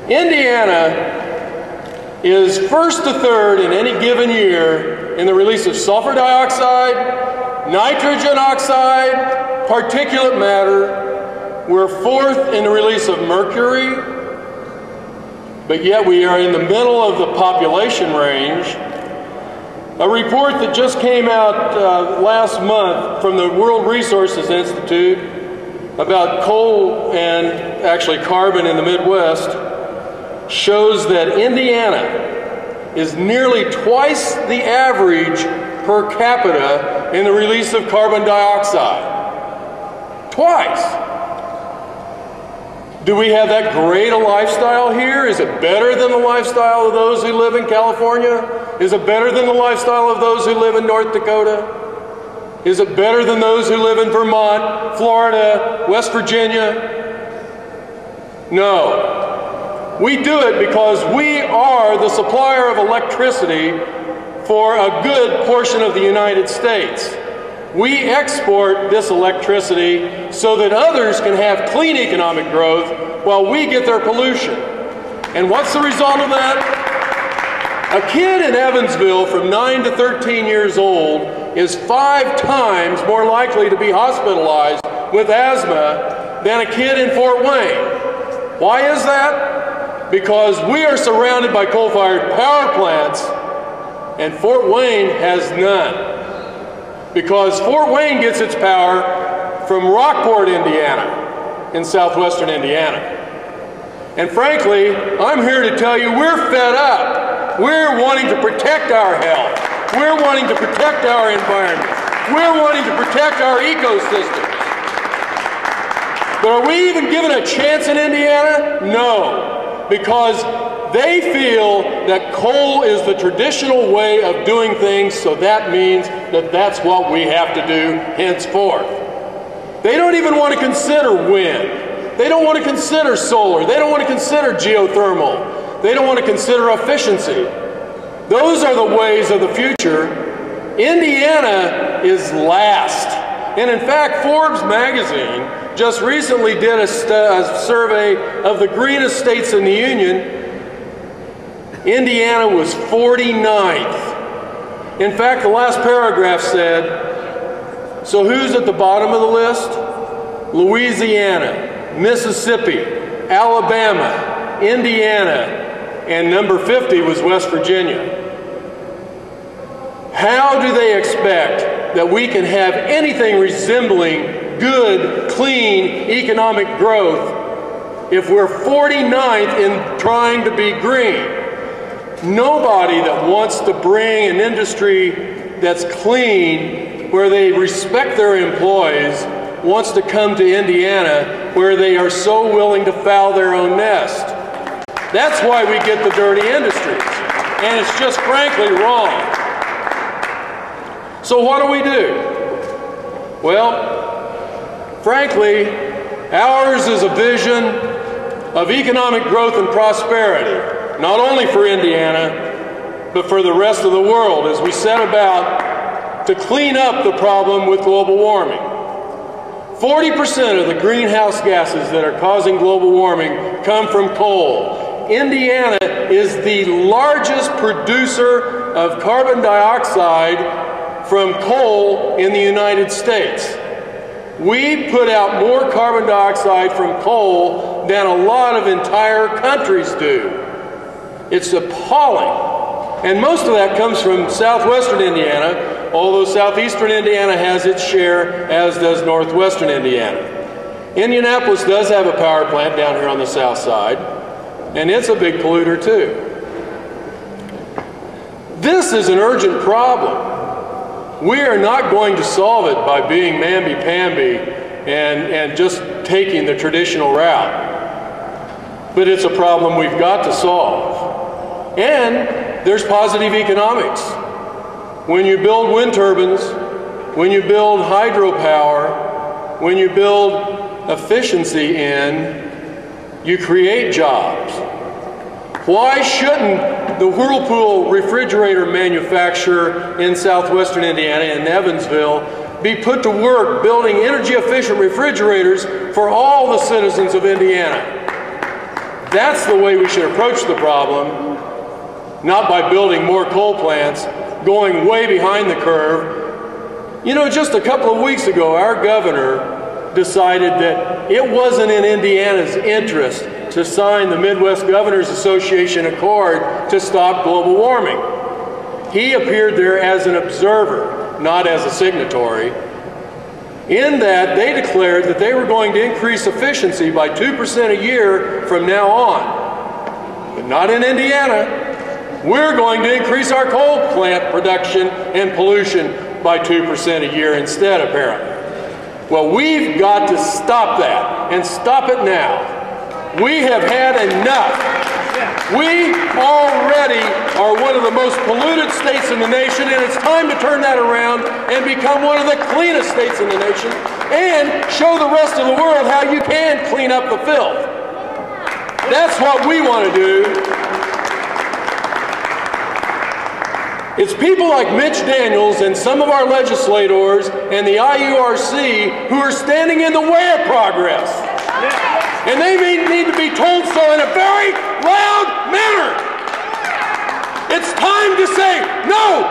Indiana is first to third in any given year in the release of sulfur dioxide, nitrogen oxide, particulate matter. We're fourth in the release of mercury, but yet we are in the middle of the population range. A report that just came out last month from the World Resources Institute about coal and actually carbon in the Midwest shows that Indiana is nearly twice the average per capita in the release of carbon dioxide. Twice. Do we have that great a lifestyle here? Is it better than the lifestyle of those who live in California? Is it better than the lifestyle of those who live in North Dakota? Is it better than those who live in Vermont, Florida, West Virginia? No. We do it because we are the supplier of electricity for a good portion of the United States. We export this electricity so that others can have clean economic growth while we get their pollution. And what's the result of that? A kid in Evansville from 9 to 13 years old is 5 times more likely to be hospitalized with asthma than a kid in Fort Wayne. Why is that? Because we are surrounded by coal-fired power plants and Fort Wayne has none. Because Fort Wayne gets its power from Rockport, Indiana, in southwestern Indiana. And frankly, I'm here to tell you we're fed up. We're wanting to protect our health. We're wanting to protect our environment. We're wanting to protect our ecosystems. But are we even given a chance in Indiana? No, because they feel that coal is the traditional way of doing things, so that means that that's what we have to do henceforth. They don't even want to consider wind. They don't want to consider solar. They don't want to consider geothermal. They don't want to consider efficiency. Those are the ways of the future. Indiana is last. And in fact, Forbes magazine just recently did a survey of the greenest states in the Union. Indiana was 49th. In fact, the last paragraph said, so who's at the bottom of the list? Louisiana, Mississippi, Alabama, Indiana, and number 50 was West Virginia. How do they expect that we can have anything resembling good, clean economic growth if we're 49th in trying to be green? Nobody that wants to bring an industry that's clean, where they respect their employees, wants to come to Indiana, where they are so willing to foul their own nest. That's why we get the dirty industries. And it's just frankly wrong. So what do we do? Well, frankly, ours is a vision of economic growth and prosperity, not only for Indiana, but for the rest of the world, as we set about to clean up the problem with global warming. 40% of the greenhouse gases that are causing global warming come from coal. Indiana is the largest producer of carbon dioxide from coal in the United States. We put out more carbon dioxide from coal than a lot of entire countries do. It's appalling. And most of that comes from southwestern Indiana, although southeastern Indiana has its share, as does northwestern Indiana. Indianapolis does have a power plant down here on the south side, and it's a big polluter too. This is an urgent problem. We are not going to solve it by being mamby-pamby and just taking the traditional route. But it's a problem we've got to solve. And there's positive economics. When you build wind turbines, when you build hydropower, when you build efficiency in, you create jobs. Why shouldn't the Whirlpool refrigerator manufacturer in southwestern Indiana, in Evansville, be put to work building energy efficient refrigerators for all the citizens of Indiana? That's the way we should approach the problem, not by building more coal plants, going way behind the curve. You know, just a couple of weeks ago, our governor decided that it wasn't in Indiana's interest to sign the Midwest Governors Association Accord to stop global warming. He appeared there as an observer, not as a signatory. In that, they declared that they were going to increase efficiency by 2% a year from now on. But not in Indiana. We're going to increase our coal plant production and pollution by 2% a year instead, apparently. Well, we've got to stop that, and stop it now. We have had enough. We already are one of the most polluted states in the nation, and it's time to turn that around and become one of the cleanest states in the nation and show the rest of the world how you can clean up the filth. That's what we want to do. It's people like Mitch Daniels and some of our legislators and the IURC who are standing in the way of progress. And they need to be told so in a very loud manner. It's time to say, no,